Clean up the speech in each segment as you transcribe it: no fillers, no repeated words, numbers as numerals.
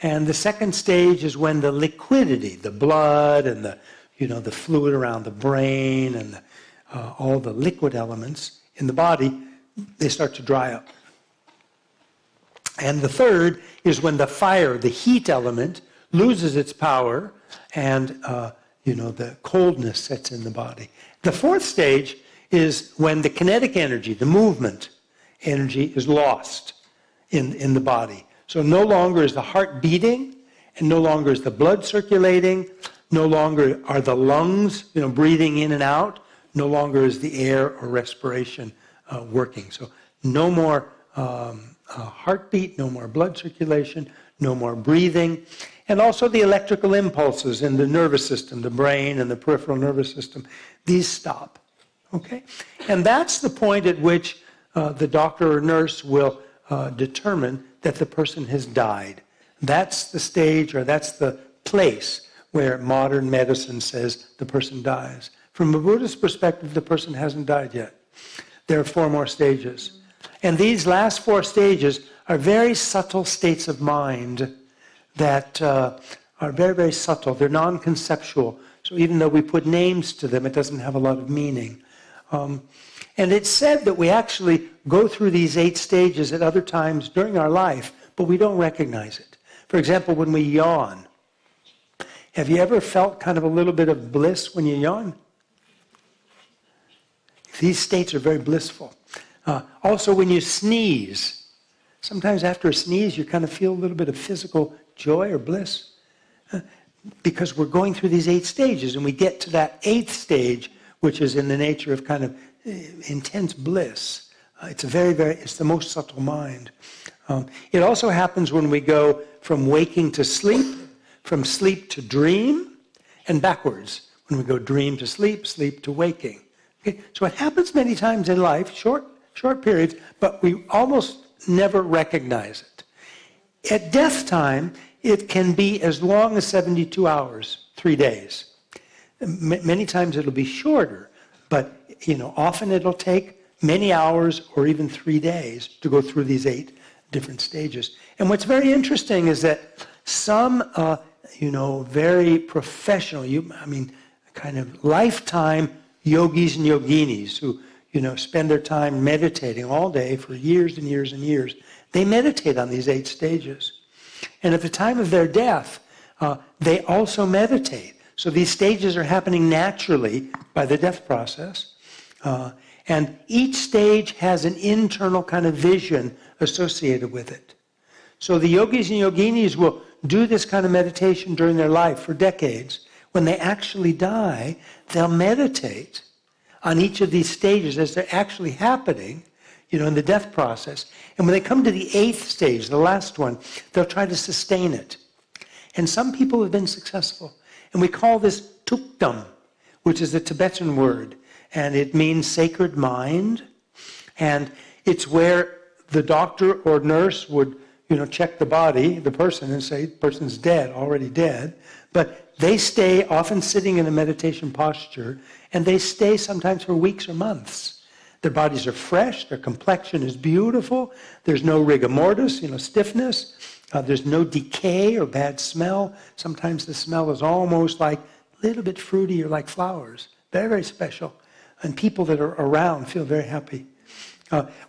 And the second stage is when the liquidity, the blood and the fluid around the brain and all the liquid elements in the body, they start to dry up. And the third is when the fire, the heat element, loses its power and the coldness sets in the body. The fourth stage is when the kinetic energy, the movement energy, is lost in the body. So no longer is the heart beating, and no longer is the blood circulating, no longer are the lungs breathing in and out, no longer is the air or respiration working. So no more heartbeat, no more blood circulation, no more breathing. And also the electrical impulses in the nervous system, the brain and the peripheral nervous system, these stop. Okay? And that's the point at which the doctor or nurse will determine that the person has died. That's the stage, or that's the place where modern medicine says the person dies. From a Buddhist perspective, the person hasn't died yet. There are 4 more stages. And these last 4 stages are very subtle states of mind that are very, very subtle. They're non-conceptual. So even though we put names to them, it doesn't have a lot of meaning. And it's said that we actually go through these 8 stages at other times during our life, but we don't recognize it. For example, when we yawn. Have you ever felt kind of a little bit of bliss when you yawn? These states are very blissful. Also, when you sneeze, sometimes after a sneeze, you kind of feel a little bit of physical joy or bliss. Because we're going through these 8 stages, and we get to that 8th stage, which is in the nature of kind of intense bliss. It's it's the most subtle mind. It also happens when we go from waking to sleep, from sleep to dream, and backwards. When we go dream to sleep, sleep to waking. Okay? So it happens many times in life, short periods, but we almost never recognize it. At death time, it can be as long as 72 hours, 3 days. Many times it'll be shorter, but often it'll take many hours or even 3 days to go through these 8 different stages. And what's very interesting is that some, very professional, kind of lifetime yogis and yoginis who, spend their time meditating all day for years and years and years, they meditate on these 8 stages. And at the time of their death, they also meditate. So these stages are happening naturally by the death process. And each stage has an internal kind of vision associated with it. So the yogis and yoginis will do this kind of meditation during their life for decades. When they actually die, they'll meditate on each of these stages as they're actually happening, in the death process. And when they come to the 8th stage, the last one, they'll try to sustain it. And some people have been successful. And we call this tukdam, which is a Tibetan word. And it means sacred mind. And it's where the doctor or nurse would, check the body, the person, and say, the person's dead, already dead. But they stay often sitting in a meditation posture, and they stay sometimes for weeks or months. Their bodies are fresh, their complexion is beautiful, there's no rigor mortis, stiffness, there's no decay or bad smell. Sometimes the smell is almost like a little bit fruity or like flowers. Very, very special. And people that are around feel very happy.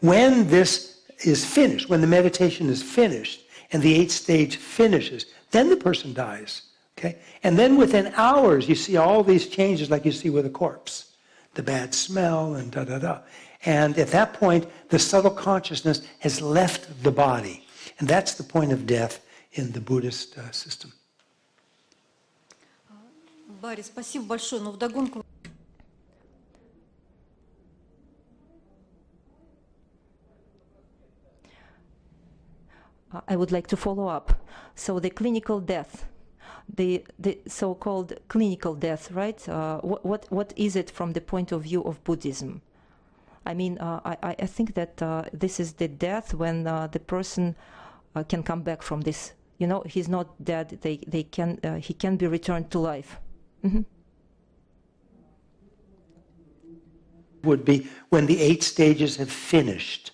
When this is finished, when the meditation is finished, and the 8th stage finishes, then the person dies. Okay? And then within hours, you see all these changes like you see with a corpse. The bad smell and da-da-da. And at that point, the subtle consciousness has left the body. And that's the point of death in the Buddhist system. Барри, спасибо большое. Но вдогонку... I would like to follow up. So the clinical death, the so-called clinical death, right? What is it from the point of view of Buddhism? I think that this is the death when the person can come back from this. He's not dead. He can be returned to life. Mm-hmm. Would be when the 8 stages have finished.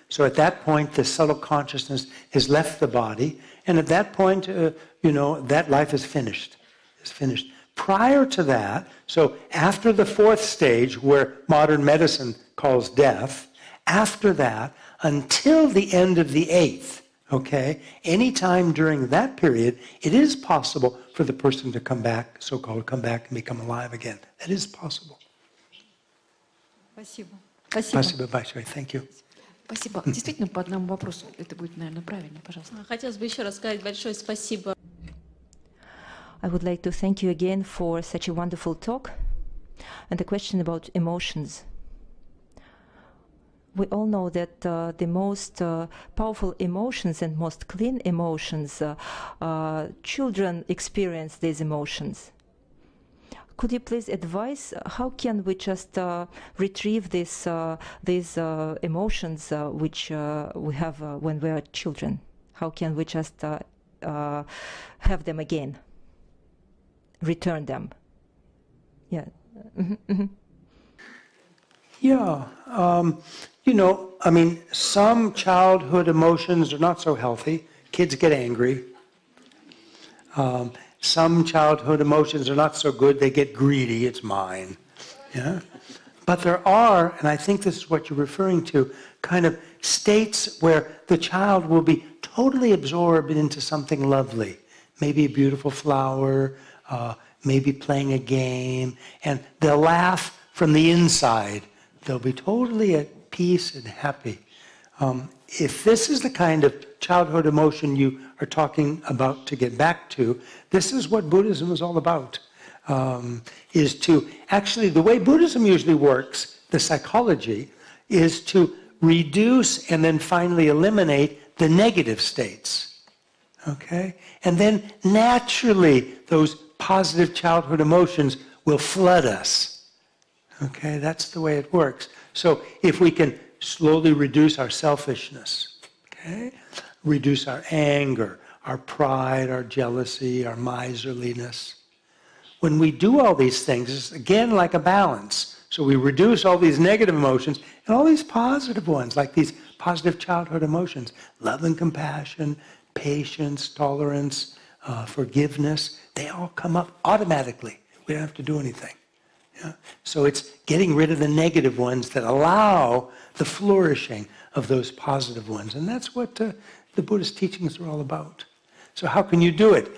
So at that point, the subtle consciousness has left the body, and at that point, that life is finished. It's finished. Prior to that, so after the fourth stage, where modern medicine calls death, after that, until the end of the eighth, okay, anytime during that period, it is possible for the person to come back, so-called come back and become alive again. That is possible. Спасибо. Спасибо большое. Thank you. Спасибо. Действительно, по одному вопросу. Это будет, наверное, правильно, пожалуйста. Хотелось бы еще раз сказать большое спасибо. I would like to thank you again for such a wonderful talk and the question about emotions. We all know that the most powerful emotions and most clean emotions, children experience these emotions. Could you please advise how can we just retrieve these emotions which we have when we are children? How can we just have them again? Return them. Yeah. Yeah. Some childhood emotions are not so healthy. Kids get angry. Some childhood emotions are not so good. They get greedy. It's mine. Yeah. But there are, and I think this is what you're referring to, kind of states where the child will be totally absorbed into something lovely. Maybe a beautiful flower, maybe playing a game, and they'll laugh from the inside. They'll be totally at peace and happy. If this is the kind of childhood emotion you are talking about to get back to, this is what Buddhism is all about. Is to, actually, the way Buddhism usually works, the psychology, is to reduce and then finally eliminate the negative states. Okay? And then naturally, those positive childhood emotions will flood us. Okay? That's the way it works. So if we can slowly reduce our selfishness, okay? Reduce our anger, our pride, our jealousy, our miserliness. When we do all these things, it's again like a balance. So we reduce all these negative emotions and all these positive ones, like these positive childhood emotions, love and compassion, patience, tolerance, forgiveness. They all come up automatically. We don't have to do anything. Yeah? So it's getting rid of the negative ones that allow the flourishing of those positive ones. And that's what the Buddhist teachings are all about. So how can you do it?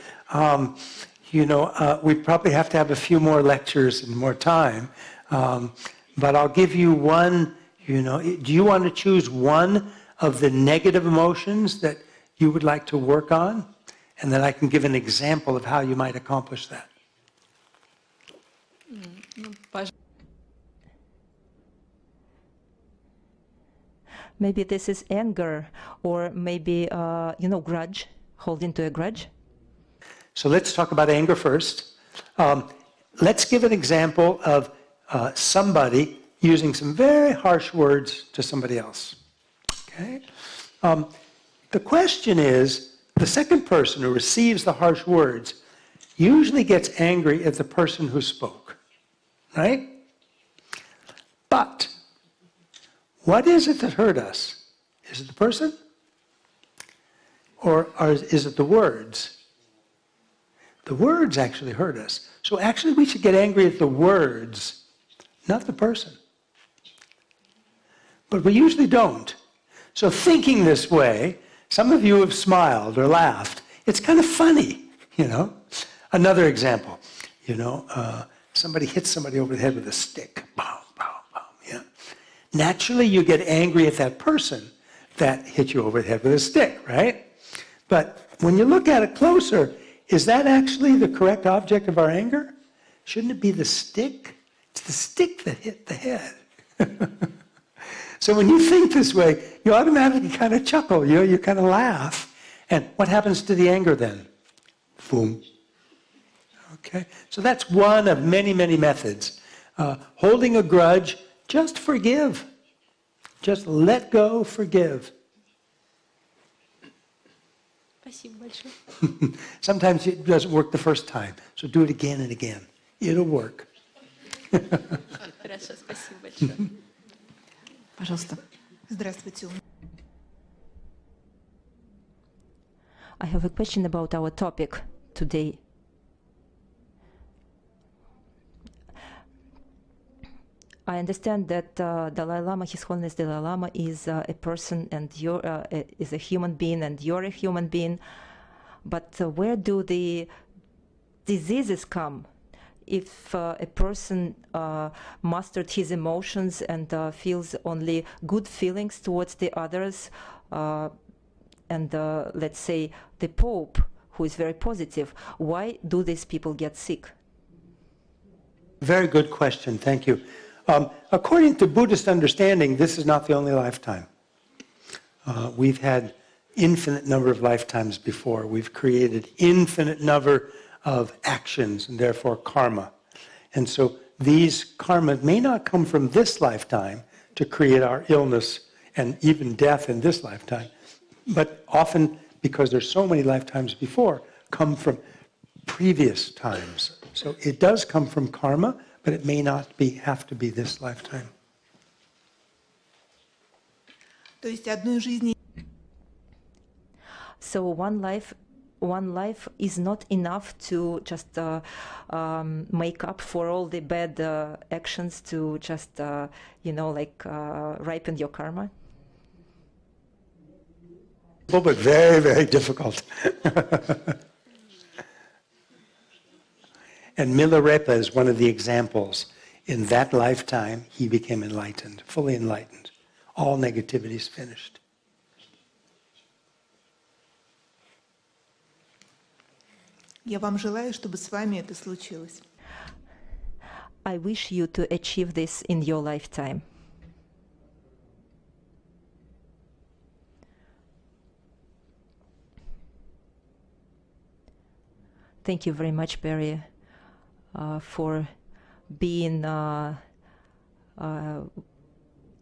We probably have to have a few more lectures and more time. But I'll give you one, do you want to choose one of the negative emotions that you would like to work on? And then I can give an example of how you might accomplish that. Maybe this is anger, or maybe, grudge, holding to a grudge. So let's talk about anger first. Let's give an example of somebody using some very harsh words to somebody else. Okay? The question is, the second person who receives the harsh words usually gets angry at the person who spoke, right? But what is it that hurt us? Is it the person? Or is it the words? The words actually hurt us. So actually we should get angry at the words, not the person. But we usually don't. So thinking this way, some of you have smiled or laughed. It's kind of funny, Another example, somebody hits somebody over the head with a stick. Boom, boom, boom, yeah. Naturally, you get angry at that person that hit you over the head with a stick, right? But when you look at it closer, is that actually the correct object of our anger? Shouldn't it be the stick? It's the stick that hit the head. So when you think this way, you automatically kind of chuckle, you kind of laugh. And what happens to the anger then? Boom. Okay, so that's one of many, many methods. Holding a grudge, just forgive. Just let go, forgive. Спасибо большое. Sometimes it doesn't work the first time, so do it again and again. It'll work. Хорошо, спасибо большое. Пожалуйста. Здравствуйте. I have a question about our topic today. I understand that Dalai Lama, His Holiness Dalai Lama, is a person and is a human being and you're a human being. But where do the diseases come? If a person mastered his emotions and feels only good feelings towards the others, and let's say the Pope, who is very positive, why do these people get sick? Very good question. Thank you. According to Buddhist understanding, this is not the only lifetime. We've had infinite number of lifetimes before. We've created infinite number of actions and therefore karma. And so these karma may not come from this lifetime to create our illness and even death in this lifetime, but often, because there's so many lifetimes before, come from previous times. So it does come from karma, but it may not have to be this lifetime. То есть одной жизни. So one life is not enough to just make up for all the bad actions, to just ripen your karma. But very, very difficult. And Milarepa is one of the examples. In that lifetime, he became enlightened, fully enlightened. All negativity is finished. Я вам желаю, чтобы с вами это случилось. I wish you to achieve this in your lifetime. Thank you very much, Barry, for being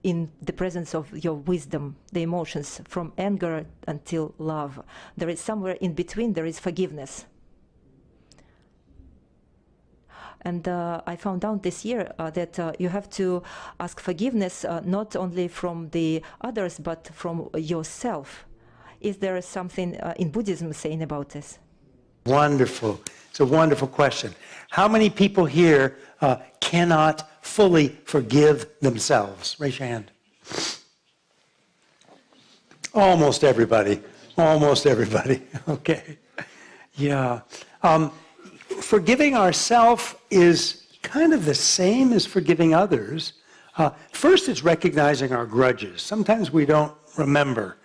in the presence of your wisdom, the emotions, from anger until love. There is somewhere in between, there is forgiveness. And I found out this year that you have to ask forgiveness not only from the others, but from yourself. Is there something in Buddhism saying about this? Wonderful. It's a wonderful question. How many people here cannot fully forgive themselves? Raise your hand. Almost everybody. Almost everybody. Okay. Yeah. Forgiving ourselves is kind of the same as forgiving others. First, it's recognizing our grudges. Sometimes we don't remember.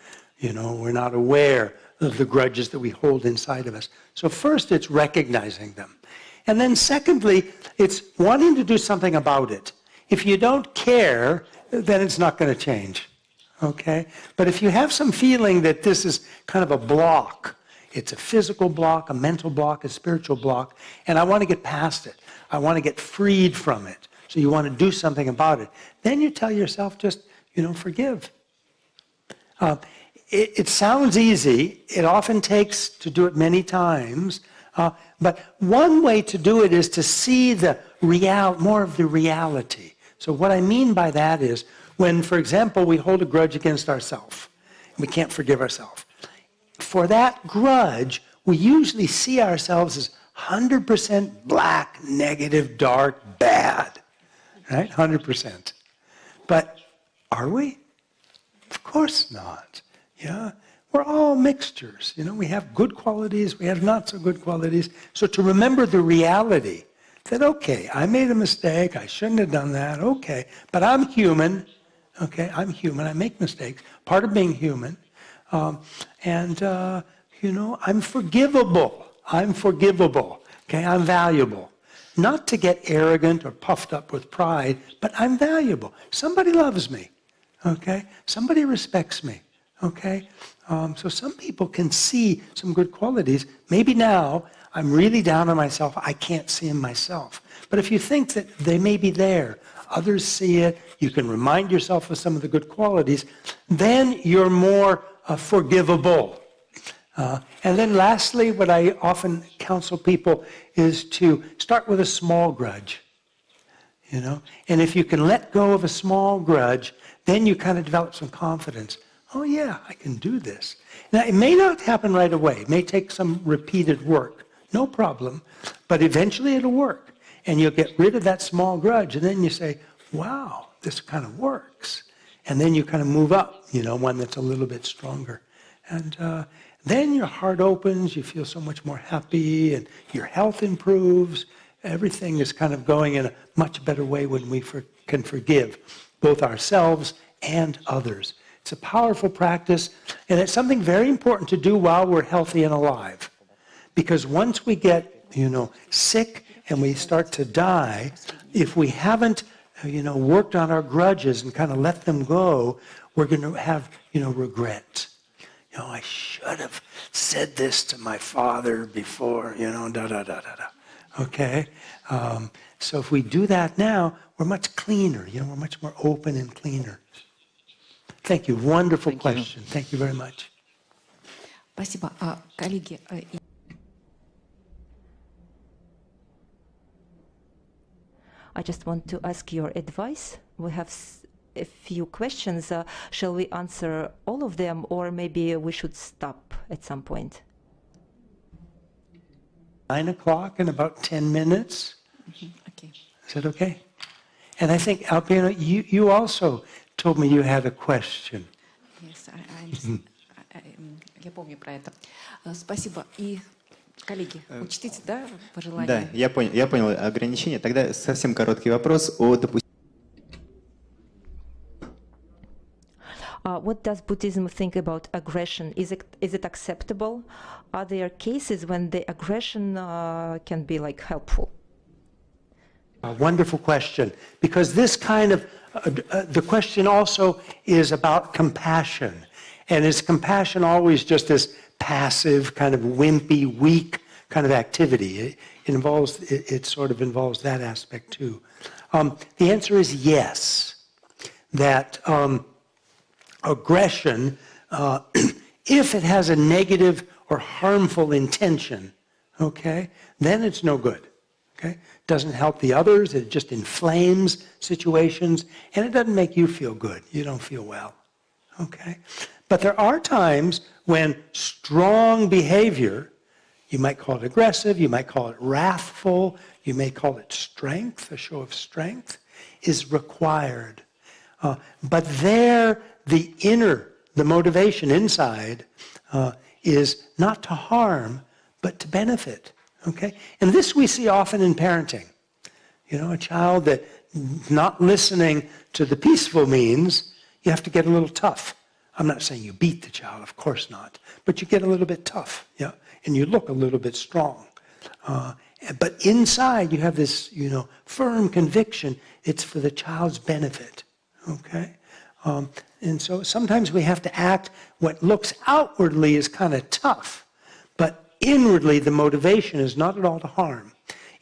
We're not aware of the grudges that we hold inside of us. So first, it's recognizing them. And then secondly, it's wanting to do something about it. If you don't care, then it's not going to change. Okay? But if you have some feeling that this is kind of a block, it's a physical block, a mental block, a spiritual block, and I want to get past it. I want to get freed from it. So you want to do something about it. Then you tell yourself just, forgive. It sounds easy. It often takes to do it many times. But one way to do it is to see more of the reality. So what I mean by that is when, for example, we hold a grudge against ourselves, we can't forgive ourselves. For that grudge, we usually see ourselves as 100% black, negative, dark, bad. Right? 100%. But are we? Of course not. Yeah? We're all mixtures. We have good qualities, we have not so good qualities. So to remember the reality that, okay, I made a mistake, I shouldn't have done that, okay, but I'm human. Okay, I'm human, I make mistakes. Part of being human. I'm forgivable. I'm forgivable. Okay, I'm valuable. Not to get arrogant or puffed up with pride, but I'm valuable. Somebody loves me. Okay, somebody respects me. Okay, so some people can see some good qualities. Maybe now I'm really down on myself. I can't see them myself. But if you think that they may be there, others see it, you can remind yourself of some of the good qualities, then you're more forgivable. And then lastly, what I often counsel people is to start with a small grudge. And if you can let go of a small grudge, then you kind of develop some confidence. oh yeah, I can do this. Now, it may not happen right away. It may take some repeated work. No problem. But eventually it'll work. And you'll get rid of that small grudge. And then you say, wow, this kind of works. And then you kind of move up, one that's a little bit stronger. And then your heart opens, you feel so much more happy, and your health improves. Everything is kind of going in a much better way when we can forgive both ourselves and others. It's a powerful practice, and it's something very important to do while we're healthy and alive. Because once we get, sick and we start to die, if we haven't, worked on our grudges and kind of let them go, we're going to have, regret. I should have said this to my father before, Okay? So if we do that now, we're much cleaner. We're much more open and cleaner. Thank you. Wonderful question. Thank you very much. Спасибо. Коллеги, I just want to ask your advice. We have a few questions. Shall we answer all of them, or maybe we should stop at some point? 9 o'clock in about 10 minutes. окей. Is that okay? And I think, Alpino, you also told me you had a question. Yes, я помню про это. Спасибо. И, коллеги, учтите, да, пожелания? Да, я понял ограничения. Тогда совсем короткий вопрос о допустимости. What does Buddhism think about aggression? Is it acceptable? Are there cases when the aggression can be helpful? A wonderful question, because this kind of, the question also is about compassion. And is compassion always just this passive, kind of wimpy, weak kind of activity? It sort of involves that aspect too. The answer is yes, that aggression, if it has a negative or harmful intention, okay, then it's no good. Okay? Doesn't help the others, it just inflames situations, and it doesn't make you feel good. You don't feel well. Okay? But there are times when strong behavior, you might call it aggressive, you might call it wrathful, you may call it strength, a show of strength, is required. But there, the motivation inside is not to harm, but to benefit. Okay? And this we see often in parenting. A child that not listening to the peaceful means, you have to get a little tough. I'm not saying you beat the child, of course not, but you get a little bit tough, yeah, and you look a little bit strong. But inside you have this, firm conviction it's for the child's benefit. Okay? And so sometimes we have to act what looks outwardly is kind of tough, but inwardly the motivation is not at all to harm.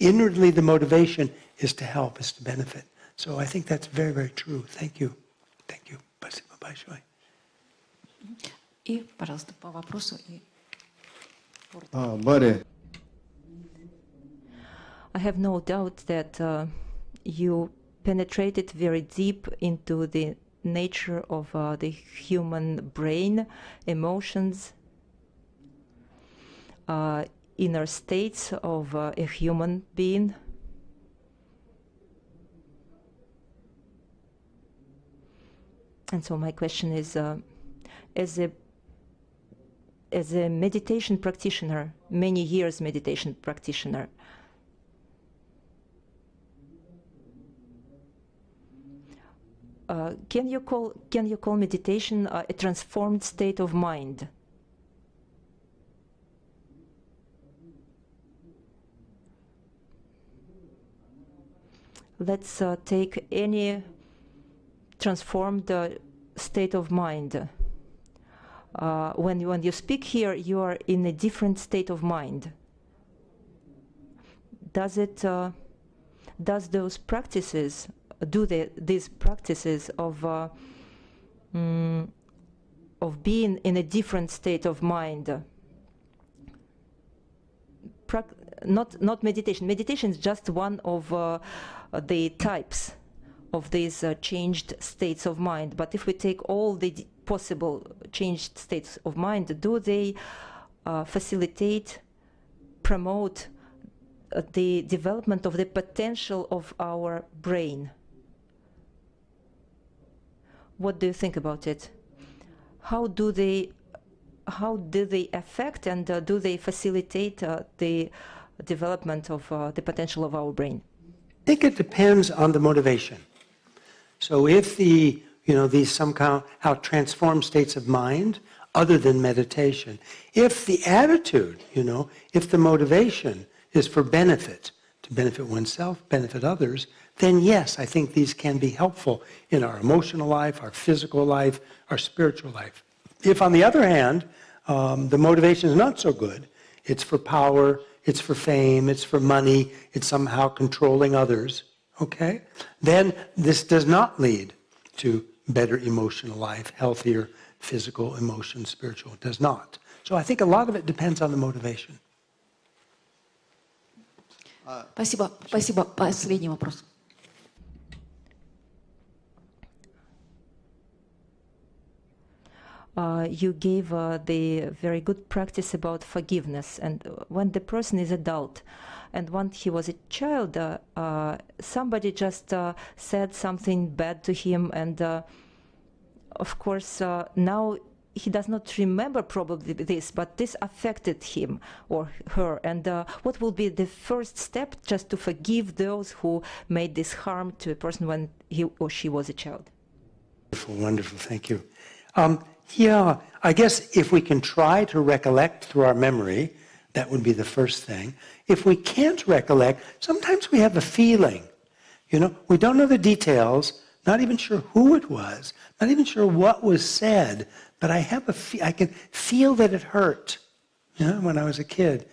Inwardly the motivation is to help, is to benefit. So I think that's very, very true. Thank you. Thank you. Спасибо большое. И, пожалуйста, по вопросу. I have no doubt that you penetrated very deep into the nature of the human brain, emotions, inner states of a human being. And so my question is, as a meditation practitioner, many years meditation practitioner, can you call meditation a transformed state of mind? Let's take any transformed state of mind. When you speak here, you are in a different state of mind. Does those practices, these practices of being in a different state of mind, not meditation. Meditation is just one of the types of these changed states of mind. But if we take all the possible changed states of mind, do they facilitate, promote the development of the potential of our brain? What do you think about it? How do they affect and do they facilitate the development of the potential of our brain? I think it depends on the motivation. So if these somehow transform states of mind, other than meditation, if the attitude, if the motivation is for benefit, to benefit oneself, benefit others, then yes, I think these can be helpful in our emotional life, our physical life, our spiritual life. If, on the other hand, the motivation is not so good, it's for power, it's for fame, it's for money, it's somehow controlling others, okay? Then this does not lead to better emotional life, healthier physical, emotional, spiritual. It does not. So I think a lot of it depends on the motivation. Спасибо. Спасибо. Последний вопрос. You gave the very good practice about forgiveness, and when the person is adult, and when he was a child, somebody just said something bad to him, and of course now he does not remember probably this, but this affected him or her. And what will be the first step just to forgive those who made this harm to a person when he or she was a child? Wonderful, wonderful, thank you. Yeah, I guess if we can try to recollect through our memory, that would be the first thing. If we can't recollect, sometimes we have a feeling. We don't know the details, not even sure who it was, not even sure what was said, but I can feel that it hurt when I was a kid.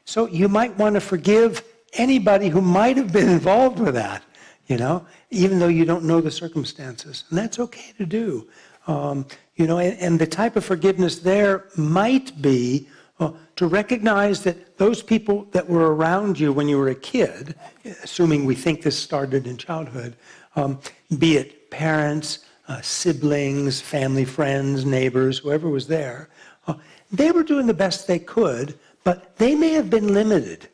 So you might want to forgive anybody who might have been involved with that, even though you don't know the circumstances. And that's okay to do. And the type of forgiveness there might be to recognize that those people that were around you when you were a kid, assuming we think this started in childhood, be it parents, siblings, family, friends, neighbors, whoever was there, they were doing the best they could, but they may have been limited.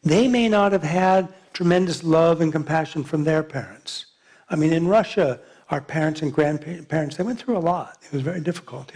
They may not have had tremendous love and compassion from their parents. I mean, in Russia, our parents and grandparents, they went through a lot. It was very difficult,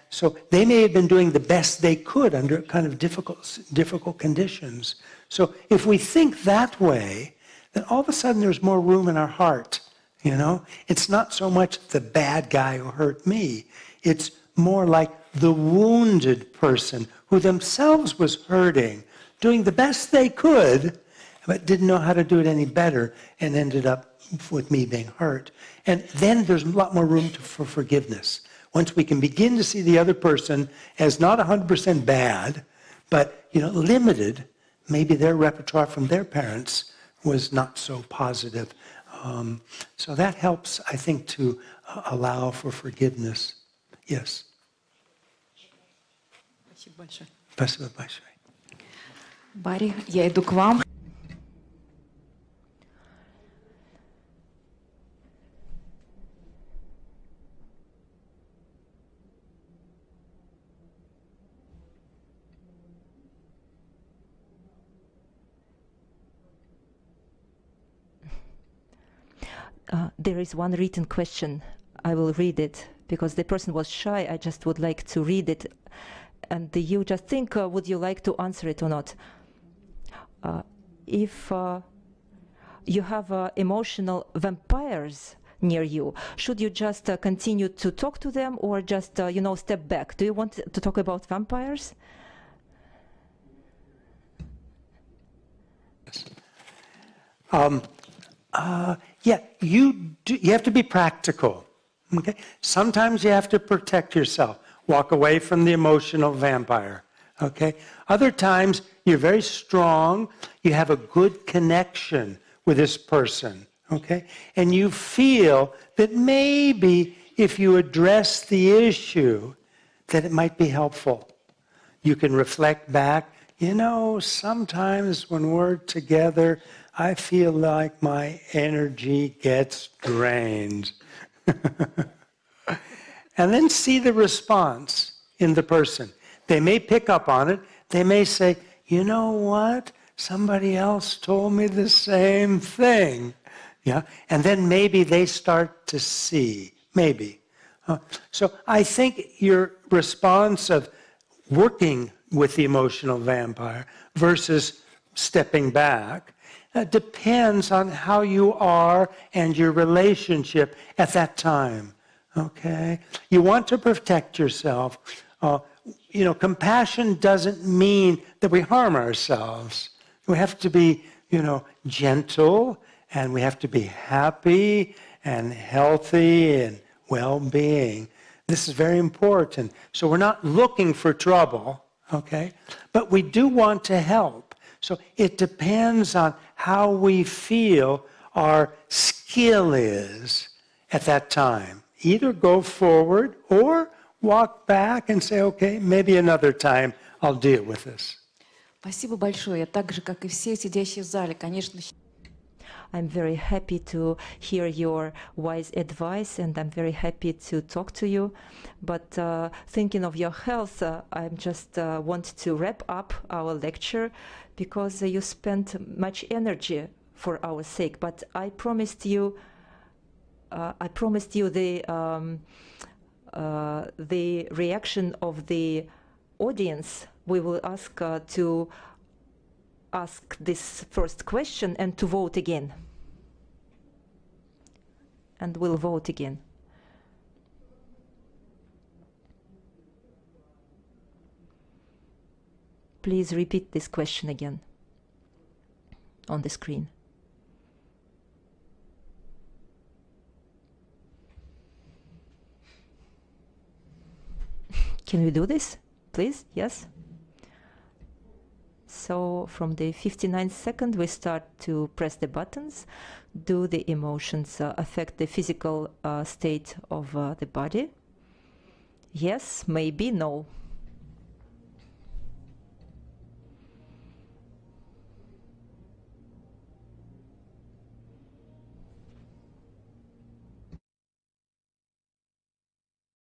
so they may have been doing the best they could under kind of difficult conditions. So if we think that way, then all of a sudden there's more room in our heart, It's not so much the bad guy who hurt me. It's more like the wounded person who themselves was hurting, doing the best they could, but didn't know how to do it any better and ended up with me being hurt. And then there's a lot more room for forgiveness. Once we can begin to see the other person as not 100% bad, but limited, maybe their repertoire from their parents was not so positive. So that helps, I think, to allow for forgiveness. Yes. Спасибо большое. Спасибо большое. Барри, я иду к вам. There is one written question. I will read it because the person was shy. I just would like to read it. And you just think, would you like to answer it or not? If you have emotional vampires near you, should you just continue to talk to them or just, step back? Do you want to talk about vampires? Yeah, you have to be practical. Okay? Sometimes you have to protect yourself. Walk away from the emotional vampire. Okay? Other times you're very strong. You have a good connection with this person. Okay? And you feel that maybe if you address the issue, that it might be helpful. You can reflect back. Sometimes when we're together, I feel like my energy gets drained. and then see the response in the person. They may pick up on it. They may say, you know what? Somebody else told me the same thing. Yeah, and then maybe they start to see, maybe. So I think your response of working with the emotional vampire versus stepping back depends on how you are and your relationship at that time. Okay? You want to protect yourself. Compassion doesn't mean that we harm ourselves. We have to be, gentle, and we have to be happy and healthy and well-being. This is very important. So we're not looking for trouble, okay? But we do want to help. So it depends on how we feel our skill is at that time. Either go forward or walk back and say, okay, maybe another time I'll deal with this. Спасибо большое. Я так же, как и все сидящие в зале, конечно, I'm very happy to hear your wise advice, and I'm very happy to talk to you. But thinking of your health, I just want to wrap up our lecture because you spent much energy for our sake. But I promised you the reaction of the audience. We will ask to ask this first question and to vote again. And we'll vote again. Please repeat this question again on the screen. Can we do this, please? Yes? So from the 59th second, we start to press the buttons. Do the emotions affect the physical state of the body? Yes, maybe, no.